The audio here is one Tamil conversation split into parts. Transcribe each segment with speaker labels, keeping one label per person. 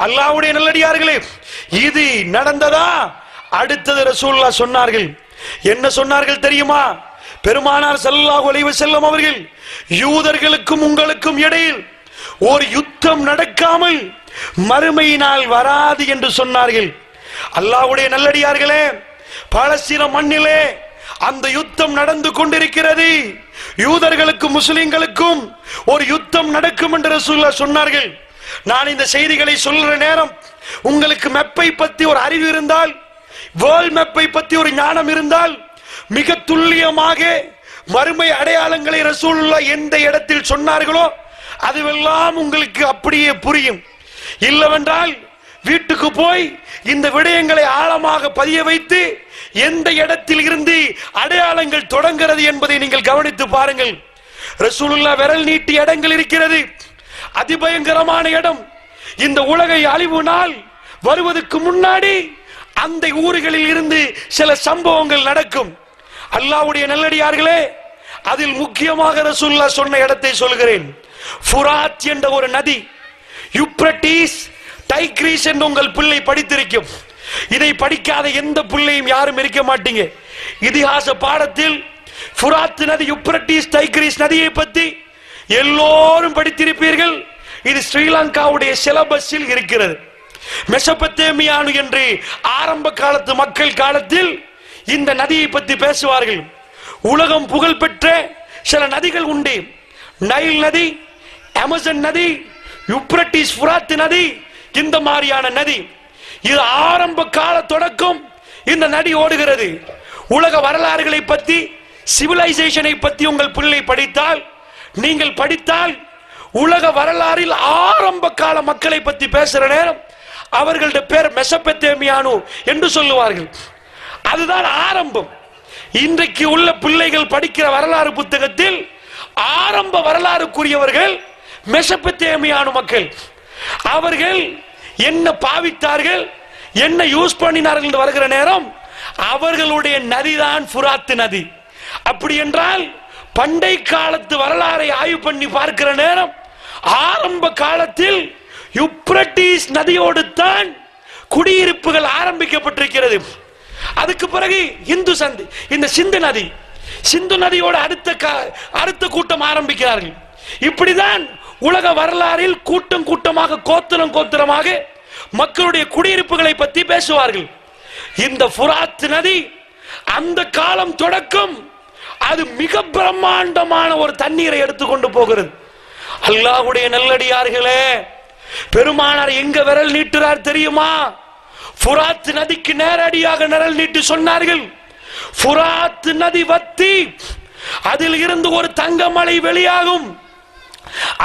Speaker 1: அல்லாஹ்வுடைய நல்லடியார்களே, இது நடந்ததா? அடுத்தது ரசூலுல்லாஹ் சொன்னார்கள். என்ன சொன்னார்கள் தெரியுமா? பெருமானார் ஸல்லல்லாஹு அலைஹி வஸல்லம் அவர்கள், யூதர்களுக்கும் உங்களுக்கும் இடையில் ஒரு யுத்தம் நடக்காமல் மறுமை நாள் வராது என்று சொன்னார்கள். அல்லாஹ்வுடைய நல்லடியார்களே, பாலஸ்தீன மண்ணிலே அந்த யுத்தம் நடந்து கொண்டிருக்கிறது. யூதர்களுக்கும் முஸ்லிம்களுக்கும் ஒரு யுத்தம் நடக்கும் என்று ரசூலுல்லாஹ் சொன்னார்கள். நான் இந்த செய்திகளை சொல்ற நேரம் உங்களுக்கு மெப்பை பத்தி ஒரு அறிவு இருந்தால், வேர்ல்ட் மெப்பை பத்தி ஒரு ஞானம் இருந்தால், மிக துல்லியமாக மறுமை அடையாளங்களை ரசூலுல்லாஹ் எந்த இடத்தில் சொன்னார்களோ அதுவெல்லாம் உங்களுக்கு அப்படியே புரியும். இல்லவென்றால் வீட்டுக்கு போய் இந்த விடயங்களை ஆழமாக பதிய வைத்து எந்த இடத்தில் இருந்து அடையாளங்கள் தொடங்கிறது என்பதை நீங்கள் கவனித்து பாருங்கள். ரசூலுல்லாஹ் விரல் நீட்டிய இடங்கள் இருக்கிறது, அதிபயங்கரமான இடம். இந்த உலக அழிவு நாள் வருவதற்கு முன்னாடி அந்த ஊர்களில் இருந்து சில சம்பவங்கள் நடக்கும். அல்லாஹ்வுடைய நல்லடியார்களே, அதில் முக்கியமாக ரசூலுல்லாஹ் சொன்ன இடத்தை சொல்கிறேன். ஃபுராத் என்ற ஒரு நதி, யூப்ரட்டிஸ், டைக்ரீஸ் என்று உங்கள் பிள்ளை படித்திருக்கும். இதை படிக்காத எந்த பிள்ளையும் யாரும் இருக்க மாட்டீங்க. இதிகாச பாடத்தில் ஃபுராத் நதி, யூப்ரட்டிஸ், டைக்ரீஸ் நதியை பற்றி எல்லோரும் படித்திருப்பீர்கள். இது ஸ்ரீலங்காவுடைய சிலபஸில் இருக்கிறது. மெசபத்தேமியானு என்று ஆரம்ப காலத்து மக்கள் காலத்தில் இந்த நதியை பற்றி பேசுவார்கள். உலகம் புகழ் பெற்ற சில நதிகள் உண்டு. நைல் நதி, அமேசான் நதி, யூப்ரட்டிஸ், ஃபுராத் நதி, இந்த மாதிரியான நதி. இது ஆரம்ப கால தொடக்கம் இந்த நதி ஓடுகிறது. உலக வரலாறுகளை பற்றி, சிவிலைசேஷனை பற்றி உங்கள் பிள்ளை படித்தால், நீங்கள் படித்தால், உலக வரலாறில் ஆரம்ப கால மக்களை பற்றி பேசுற நேரம் அவர்களுடைய பேர் மெசபத்தேமியானு என்று சொல்லுவார்கள். அதுதான் ஆரம்பம். இன்றைக்கு உள்ள பிள்ளைகள் படிக்கிற வரலாறு புத்தகத்தில் ஆரம்ப வரலாறுக்குரியவர்கள் மெசபத்தேமியானு மக்கள். அவர்கள் என்ன பாவித்தார்கள், என்ன யூஸ் பண்ணினார்கள் என்று வருகிற நேரம் அவர்களுடைய நதிதான் ஃபுராத் நதி. அப்படி என்றால் பண்டை காலத்து வரலாறை ஆய்வு பண்ணி பார்க்கிற நேரம் ஆரம்ப காலத்தில் யூப்ரட்டிஸ் நதியோடு தான் குடியிருப்புகள் ஆரம்பிக்கப்பட்டிருக்கிறது. அதுக்கு பிறகு இந்த சிந்து நதி, சிந்து நதியோடு அடுத்த கூட்டம் ஆரம்பிக்கிறார்கள். இப்படிதான் உலக வரலாறில் கூட்டம் கூட்டமாக, கோத்திரம் கோத்திரமாக மக்களுடைய குடியிருப்புகளை பற்றி பேசுவார்கள். இந்த ஃபுராத் நதி அந்த காலம் தொடக்கம் அது மிக பிரம்மாண்டமான ஒரு தண்ணீரை எடுத்துக்கொண்டு போகிறது. அல்லாஹ்வுடைய நல்லடியார்களே, பெருமானார் எங்க விரல் நீட்டுறார் தெரியுமா? ஃபுராத் நதிக்கு நேரடியாக விரல் நீட்டி சொன்னார்கள், ஃபுராத் நதி வத்தி அதில் இருந்து ஒரு தங்கமலை வெளியாகும்.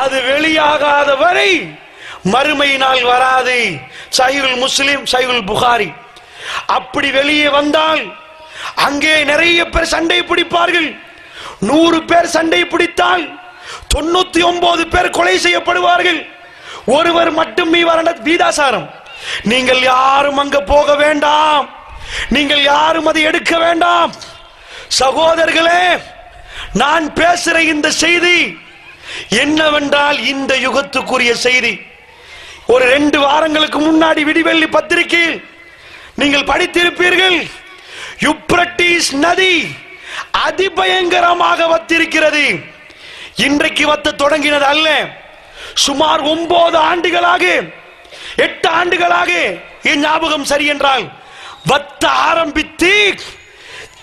Speaker 1: அது வெளியாகாத வரை மறுமை நாள் வராது. சஹீஹுல் முஸ்லிம், சஹீஹுல் புகாரி. அப்படி வெளியே வந்தால் அங்கே நிறைய பேர் சண்டை பிடிப்பார்கள். 100 பேர் சண்டை பிடித்தால் 99 பேர் கொலை செய்யப்படுவார்கள். ஒருவர் மட்டும் வீதாசாரம். நீங்கள் யாரும் அங்க போக வேண்டாம், நீங்கள் யாரும் அதை எடுக்க வேண்டாம். சகோதரர்களே, நான் பேசுற இந்த செய்தி என்னவென்றால் இந்த யுகத்துக்குரிய செய்தி. ஒரு 2 வாரங்களுக்கு முன்னாடி விடிவெள்ளி பத்திரிகையில் நீங்கள் படித்திருப்பீர்கள், யூப்ரட்டிஸ் நதி அதிபயங்கரமாக வத்திருக்கிறது. இன்றைக்கு வத்த தொடங்கினது அல்ல, சுமார் 9 ஆண்டுகளாக, 8 ஆண்டுகளாக, என் ஞாபகம் சரி என்றால் வத்த ஆரம்பித்து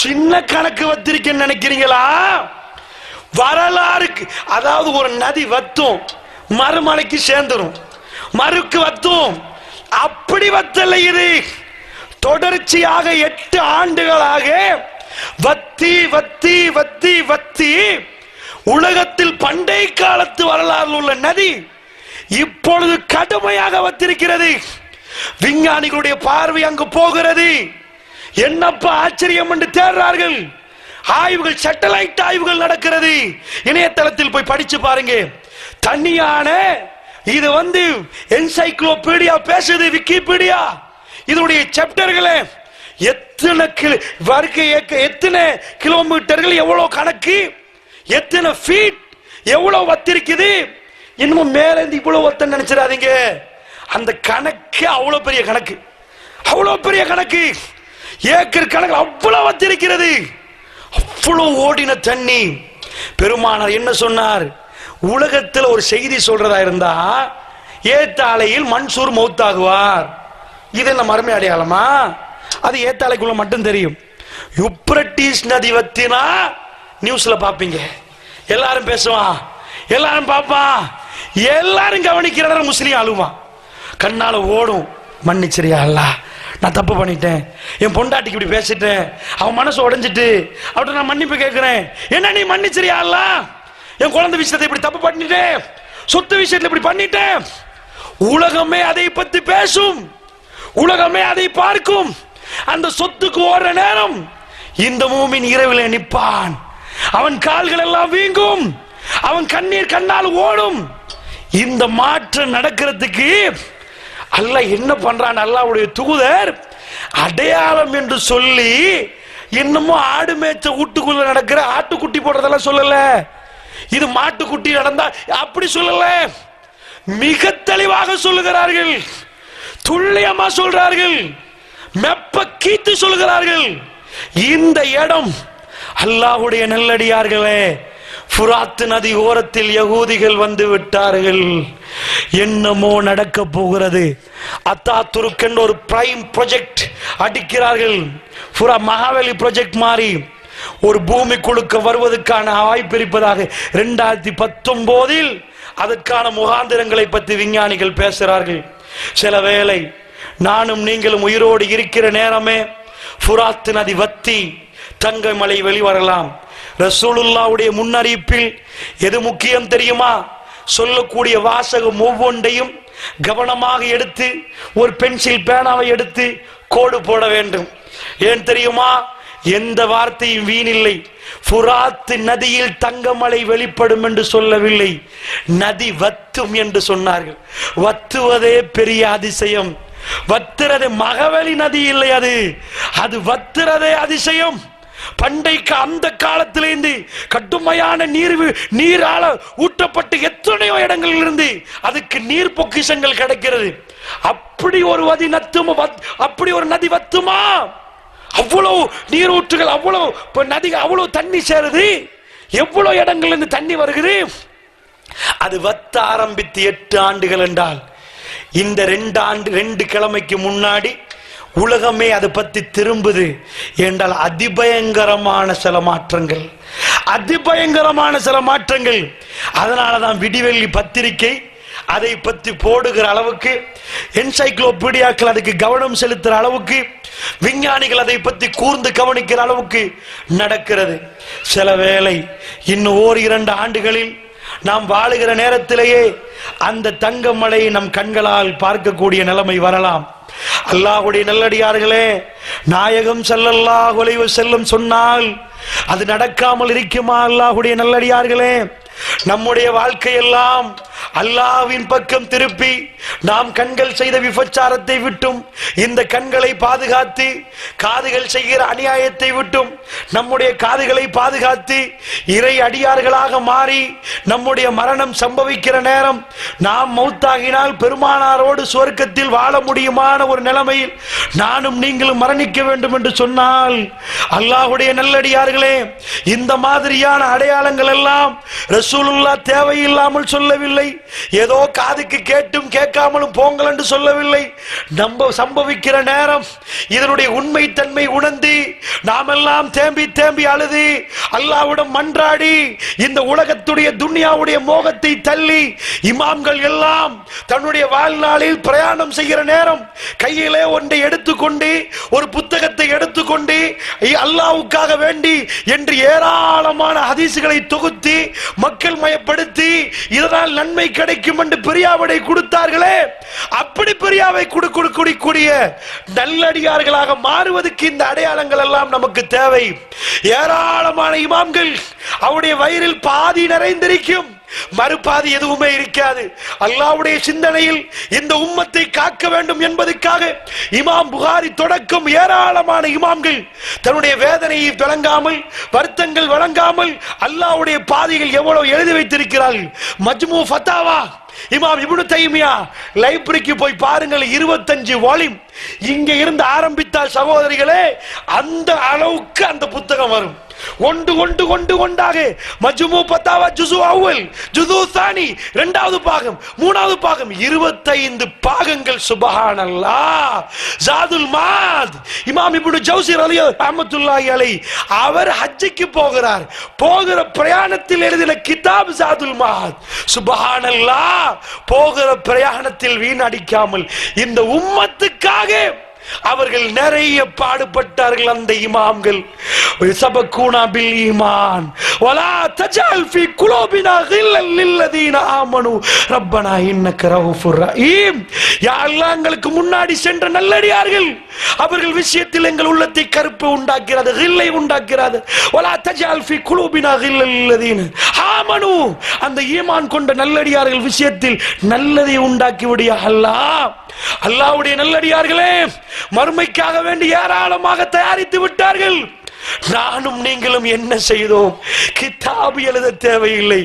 Speaker 1: சின்ன கணக்கு வத்திருக்கேன்னு நினைக்கிறீங்களா? வரலாறுக்கு, அதாவது ஒரு நதி வத்தும் மறுமலைக்கு சேர்ந்துரும், மறுக்கு வத்தும், அப்படி வத்தல. இது தொடர்ச்சியாக 8 ஆண்டுகளாக வத்தி வத்தி வத்தி வத்தி உலகத்தில் பண்டை காலத்து வரலாறு உள்ள நதி இப்பொழுது கடுமையாக வத்திருக்கிறது. விஞ்ஞானிகளுடைய பார்வை அங்கு போகிறது. என்னப்பா ஆச்சரியம் என்று தேடுறார்கள். ஆய்வுகள், சேட்டலைட் ஆய்வுகள் நடக்கிறது. இணையதளத்தில் போய் படிச்சு பாருங்க. தனியான இது என்சைக்ளோபீடியா பேசுது, விக்கிபீடியா. இதனுடைய சாப்டர்களே எத்தனை எத்தனை கிலோமீட்டர்கள், எவ்வளவு கணக்கு, எத்தனை ஃபீட், எவ்வளவு வத்திருக்குது. இன்னும் மேல இருந்து இவ்வளவு வத்த நினைச்சிடாதீங்க. அந்த கணக்கு அவ்வளவு பெரிய கணக்கு, அவ்வளவு பெரிய கணக்கு, ஏக்கர் கணக்கு அவ்வளவு வத்திருக்கிறது. அவ்வளவு ஓடின தண்ணி. பெருமானார் என்ன சொன்னார்? உலகத்தில் ஒரு செய்தி சொல்றதா இருந்தா ஏத்தாலையில் மன்சூர் மௌத்தாகுவார். இது என்ன மறுமை அடையாளமா? அது ஏத்தாலைக்குள்ள மட்டும் தெரியும். யுப்ரட்டிஸ் நதி வத்தினா நியூஸ்ல பாப்பீங்க, எல்லாரும் பேசுவான், எல்லாரும் பாப்பான், எல்லாரும் கவனிக்கிற முஸ்லீம் அழுவான், கண்ணால ஓடும், மன்னிச்சிரியா அல்லாஹ், நான் தப்பு பண்ணிட்டேன், என் பொண்டாட்டிக்கு இப்படி பேசிட்டேன், அவன் மனசு உடைஞ்சிட்டு அவட்ட நான் மன்னிப்பு கேட்கிறேன், என்ன நீ மன்னிச்சிரியா அல்லாஹ், என் குழந்தை விஷயத்தை இப்படி தப்பு பண்ணிட்டேன், சொத்து விஷயத்துல இப்படி பண்ணிட்டேன். உலகமே அதை பத்தி பேசும், உலகமே அதை பார்க்கும். அந்த சொத்துக்கு ஓடுற நேரம் இந்த மூமின் இரவிலே நிற்பான், அவன் கால்கள் எல்லாம் வீங்கும், அவன் கண்ணீர் கண்ணால் ஓடும். இந்த மாற்றம் நடக்கிறதுக்கு அல்லாஹ் என்ன பண்றான்? அல்லாஹ்வுடைய தூதர் அடையாளம் என்று சொல்லி இன்னமும் ஆடு மேய்ச்ச வீட்டுக்குள்ள நடக்கிற ஆட்டுக்குட்டி போடுறதெல்லாம் சொல்லல, இது மாட்டுக்குட்டி நடந்தா அப்படி சொல்லல, மிக தெளிவாக சொல்லுகிறார்கள், துல்லியமா சொல்றார்கள், மெப்ப கீத்து சொல்லுகிறார்கள். இந்த இடம் அல்லாஹ்வுடைய நல்லடியார்களே, ஃபுராத் நதி ஓரத்தில் யகூதிகள் வந்து விட்டார்கள், என்னமோ நடக்க போகிறது. அத்தாதுர்க் என்ற ஒரு பிரைம் ப்ராஜெக்ட் அடிக்கிறார்கள். மகாவலி ப்ராஜெக்ட் மாறி ஒரு பூமி குழுக்க வருவதற்கான வாய்ப்பு இருப்பதாக 2019 அதற்கான முகாந்திரங்களை பற்றி விஞ்ஞானிகள் பேசுகிறார்கள். சில வேளை நானும் நீங்களும் உயிரோடு இருக்கிற நேரமே ஃபுராத் நதி வத்தி தங்கமலை வெளிவரலாம். ரசூலுல்லாஹ்வுடைய முன்னறிவிப்பில் எது முக்கியம் தெரியுமா? சொல்லக்கூடிய வாசகம் ஒவ்வொன்றையும் கவனமாக எடுத்து ஒரு பென்சில் பேனாவை எடுத்து கோடு போட வேண்டும். ஏன் தெரியுமா? எந்த வார்த்தையும் வீணில்லை. ஃபுராத் நதியில் தங்கமலை வெளிப்படும் என்று சொல்லவில்லை, நதி வத்தும் என்று சொன்னார்கள். வத்துவதே பெரிய அதிசயம். வத்துறது மகவலி நதி இல்லை, அது வத்துறதே அதிசயம். பண்டைக்கு அந்த காலத்திலிருந்து கடுமையான நீரால ஊட்டப்பட்டு எத்தனையோ இடங்களில் இருந்து அதுக்கு நீர் பொக்கிஷங்கள் கிடைக்கிறது. அப்படி ஒரு அப்படி ஒரு நதி வத்துமா? அவ்வளவு நீரூற்றுகள், அவ்வளவு நதி, அவ்வளவு தண்ணி சேருது, எவ்வளவு இடங்கள்ல இருந்து தண்ணி வருகிறது. அது வத்த ஆரம்பித்து 8 ஆண்டுகள் என்றால் இந்த 2 கிழமைக்கு முன்னாடி உலகமே அதை பத்தி திரும்புது என்றால் அதிபயங்கரமான சில மாற்றங்கள், அதிபயங்கரமான சில மாற்றங்கள். அதனாலதான் விடிவெள்ளி பத்திரிகை அதை பற்றி போடுகிற அளவுக்கு, என்சைக்ளோபீடியாக்கள் அதுக்கு கவனம் செலுத்துற அளவுக்கு, விஞ்ஞானிகள் அதை பற்றி கூர்ந்து கவனிக்கிற அளவுக்கு நடக்கிறது. சில வேளை இன்னும் 1-2 ஆண்டுகளில் நாம் வாழுகிற நேரத்திலேயே அந்த தங்கமலை நம் கண்களால் பார்க்கக்கூடிய நிலைமை வரலாம். அல்லாஹ்வுடைய நல்லடியார்களே, நாயகம் ஸல்லல்லாஹு அலைஹி வஸல்லம் சொன்னால் அது நடக்காமல் இருக்குமா? அல்லாஹ்வுடைய நல்லடியார்களே, நம்முடைய வாழ்க்கையெல்லாம் அல்லாஹ்வின் பக்கம் திருப்பி நாம் கண்கள் செய்த விபச்சாரத்தை விட்டும் இந்த கண்களை பாதுகாத்து, காதுகள் செய்கிற அநியாயத்தை விட்டும் நம்முடைய காதுகளை பாதுகாத்து இறை அடியார்களாக மாறி நம்முடைய மரணம் சம்பவிக்கிற நேரம் நாம் மௌத்தாகினால் பெருமானாரோடு சுவர்க்கத்தில் வாழ முடியுமான ஒரு நிலைமையில் நானும் நீங்களும் மரணிக்க வேண்டும் என்று சொன்னால், அல்லாஹ்வுடைய நல்லடியார்களே, இந்த மாதிரியான அடையாளங்கள் எல்லாம் ரசூலுல்லாஹ் தேவையில்லாமல் சொல்லவில்லை, ஏதோ காதுக்கு கேட்டும் கேட்காமலும் போங்கள் என்று சொல்லவில்லை. நம்ம சம்பவிக்கிற நேரம் இதனுடைய உண்மை தன்மை உணர்ந்து நாமெல்லாம் தேம்பி தேம்பி அழுது அல்லாஹ்விடம் மன்றாடி இந்த உலகத்துடைய துன்யாவுடைய மோகத்தை தள்ளி இமாம்கள் எல்லாம் தன்னுடைய வாழ்நாளில் பிரயாணம் செய்கிற நேரம் கையிலே ஒன்றை எடுத்துக்கொண்டு ஒரு புத்தகத்தை எடுத்துக்கொண்டு அல்லாஹ்வுக்காக வேண்டி என்று ஏராளமான ஹதீஸ்களை தொகுத்து மக்கள் மயப்படுத்தி இதனால் நன்மை கிடைக்கும் என்று பெரியாவிடை கொடுத்தார்களே, அப்படி பெரியாவை கொடுக்கக்கூடிய நல்லடியார்களாக மாறுவதற்கு இந்த அடையாளங்கள் எல்லாம் நமக்கு தேவை. ஏராளமான இமாம்கள் அவருடைய வயிறில் பாதி நிறைந்திருக்கும், மறுபாதி எதுவுமே இருக்காது. அல்லாஹ்வுடைய சிந்தனையில் இந்த உம்மத்தை காக்க வேண்டும் என்பதற்காக இமாம் புகாரி தொடக்கம் ஏராளமான இமாம்கள் தன்னுடைய வேதனையை வழங்காமல், வருத்தங்கள் வழங்காமல் அல்லாஹ்வுடைய பாதைகள் எவ்வளவு எழுதி வைத்திருக்கிறார்கள். மஜ்மு ஃபத்தாவா இமாம் இப்னு தைமியா லைப்ரரிக்கு போய் பாருங்கள், 25 வால்யூம். இங்க இருந்து ஆரம்பித்தால் சகோதரிகளே அந்த அளவுக்கு அந்த புத்தகம் வரும். ஒன்று ஒன்று ஒன்று ஒன்றாக மஜ்மு பத்தாவா ஜுஸு அவ்வல், ஜுஸு சானி, இரண்டாவது பாகம், மூணாவது பாகம், 25 பாகங்கள். சுப்ஹானல்லாஹ். ஜாதுல் மாத் இமாம் இப்னு ஜௌசி ரஹ்மத்துல்லாஹி அலைஹி அவர் ஹஜ்ஜுக்கு போகிறார். போகிற பிரயாணத்தில் எழுதின கிதாப் ஜாதுல் மாத். சுப்ஹானல்லாஹ். போகிற பிரயாணத்தில் வீணடிக்காமல் இந்த உம்மத்துக்காக அவர்கள் நிறைய பாடுபட்டார்கள். அந்த இமாம்கள் சபகுனா பில் ஈமான் வலா தஜல் ஃபீ குலூபினா கில்லல் லில்லதீன ஆமனு ரப்பனா இன்னக ரഊஃபுர் ரஹீம். யா அல்லாஹ், எங்களுக்கு முன்னாடி சென்ற நல்லடியார்கள் அவர்கள் விஷயத்தில் எங்கள் உள்ளத்தை கருப்பு உண்டாக்கிறது, கில்லை உண்டாக்கிறது. வலா தஜல் ஃபீ குலூபினா கில்லல் லில்லதீன ஆமனு, அந்த ஈமான் கொண்ட நல்லடியார்கள் விஷயத்தில் நல்லதை உண்டாக்கி விடியா அல்லாஹ். அல்லாஹ்வுடைய நல்லடியார்களே, மறுமைக்காக வேண்டி ஏராளமாக தயாரித்து விட்டார்கள். நானும் நீங்களும் என்ன செய்தோம்? கிதாபு எழுத தேவையில்லை.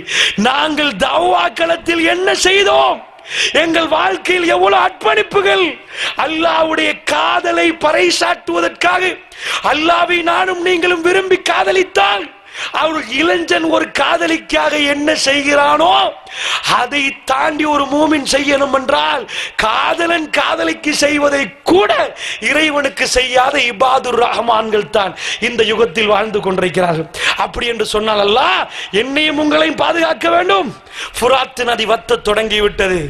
Speaker 1: நாங்கள் தஅவா களத்தில் என்ன செய்தோம்? எங்கள் வாழ்க்கையில் எவ்வளவு அர்ப்பணிப்புகள்! அல்லாஹ்வுடைய காதலை பறைசாற்றுவதற்காக அல்லாஹ்வை நானும் நீங்களும் விரும்பி காதலித்தால் அவர் இளைஞன் ஒரு காதலிக்காக என்ன செய்கிறானோ அதை தாண்டி ஒரு மூமின் செய்யணும் என்றால் காதலன் காதலிக்கு செய்வதை கூட இறைவனுக்கு செய்யாத இபாதுர் ரஹ்மான்கள் தான் இந்த யுகத்தில் வாழ்ந்து கொண்டிருக்கிறார்கள். அப்படி என்று சொன்னால் அல்லாஹ் என்னையும் உங்களையும் பாதுகாக்க வேண்டும். ஃபுராத் நதி வத்த தொடங்கிவிட்டது.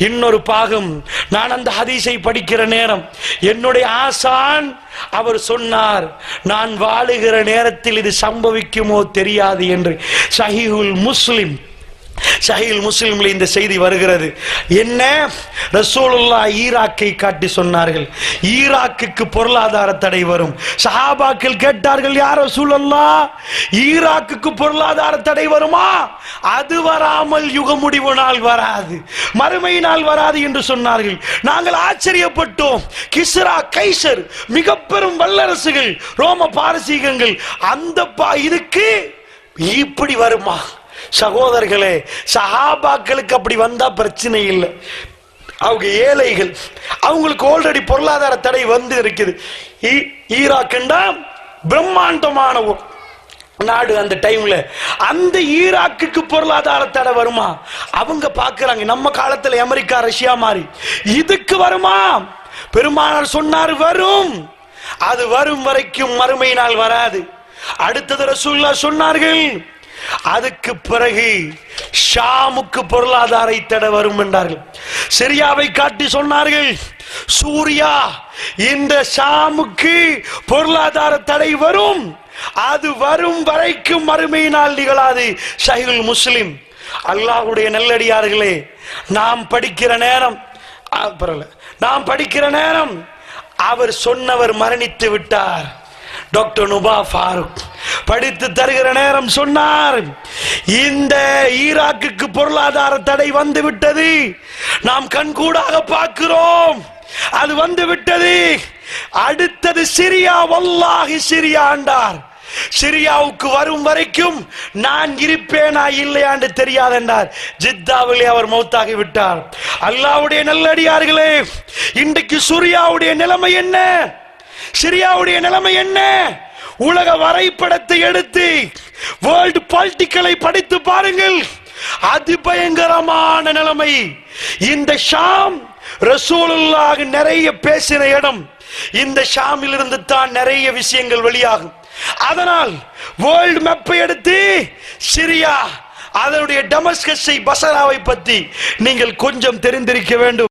Speaker 1: இன்னொரு பாகம், நான் அந்த ஹதீஸை படிக்கிற நேரம் என்னுடைய ஆசான் அவர் சொன்னார், நான் வாழுகிற நேரத்தில் இது சம்பவிக்குமோ தெரியாது என்று. சஹீஹுல் முஸ்லிம், சஹீஹுல் முஸ்லிம்ல இந்த செய்தி வருகிறது. என்ன? ரசூலுல்லாஹ் ஈராக்கை காட்டி சொன்னார்கள், ஈராக்குக்கு பொருளாதார தடை வரும். சஹாபாக்கள் கேட்டார்கள், யார் ரசூலுல்லாஹ், ஈராக்குக்கு பொருளாதார தடை வருமா? அது வராமல் யுக முடிவு நாள் வராது, மறுமை நாள் வராது என்று சொன்னார்கள். நாங்கள் ஆச்சரியப்பட்டோம். கிஸ்ரா, கைசர், மிக பெரும் வல்லரசுகள், ரோம பாரசீகங்கள், அந்த இதுக்கு இப்படி வருமா? சகோதரர்களே, சஹாபாக்களுக்கு அப்படி வந்தா பிரச்சனை இல்லை. அவங்க ஏழைகள், அவங்களுக்கு ஆல்ரெடி பொருளாதார தடை வந்து இருக்குது. ஈராக்குண்டா பிரம்மாண்டமான நாடு. அந்த டைம்ல அந்த ஈராக்குக்கு பொருளாதார தடை வருமா? அவங்க பாக்குறாங்க, நம்ம காலத்துல அமெரிக்கா, ரஷ்யா மாதிரி இதுக்கு வருமா? பெருமானார் சொன்னார், வரும். அது வரும் வரைக்கும் மறுமை நாள் வராது. அடுத்தது ரசூலுல்லாஹ் சொன்னார்கள், அதுக்கு பிறகு ஷாமுக்கு பொருளாதார தடை வரும் என்றார்கள். சிரியாவை காட்டி சொன்னார்கள், சூரியா, இந்த ஷாமுக்கு பொருளாதார தடை வரும், அது வரும் வரைக்கும் மறுமை நாள் நிகழாது. சஹீஹுல் முஸ்லிம். அல்லாஹ்வுடைய நல்லடியார்களே, நாம் படிக்கிற நேரம் அவர் சொன்னவர் மரணித்து விட்டார். டாக்டர் நுபா ஃபாரூக் படித்து தருகிற நேரம் சொன்னார், இந்த ஈராக்குக்கு பொருளாதார தடை வந்து விட்டது, நாம் கண்கூடாக பார்க்கிறோம், அது வந்து விட்டது. அடுத்தது சிரியா, வல்லாஹி சிரியா என்றார். சிரியாவுக்கு வரும் வரைக்கும் நான் இருப்பேனா இல்லையாண்டு தெரியாது என்றார். ஜித்தாவிலே அவர் மௌத்தாகி விட்டார். அல்லாஹ்வுடைய நல்லடியார்களே, இன்றைக்கு சூரியாவுடைய நிலைமை என்ன? சிரியாவுடைய நிலைமை என்ன? உலக வரைபடத்தை எடுத்து வேர்ல்ட் பொலிட்டிக்கலை படித்து பாருங்கள், அதிபயங்கரமான நிலைமை. இந்த ஷாம் ரசூலுல்லாஹ் நிறைய பேசின இடம். இந்த ஷாமில் இருந்து தான் நிறைய விஷயங்கள் வெளியாகும். அதனால் வேர்ல்ட் மேப்பை எடுத்து சிரியா, அதனுடைய டமஸ்கஸை, பசராவை பற்றி நீங்கள் கொஞ்சம் தெரிந்திருக்க வேண்டும்.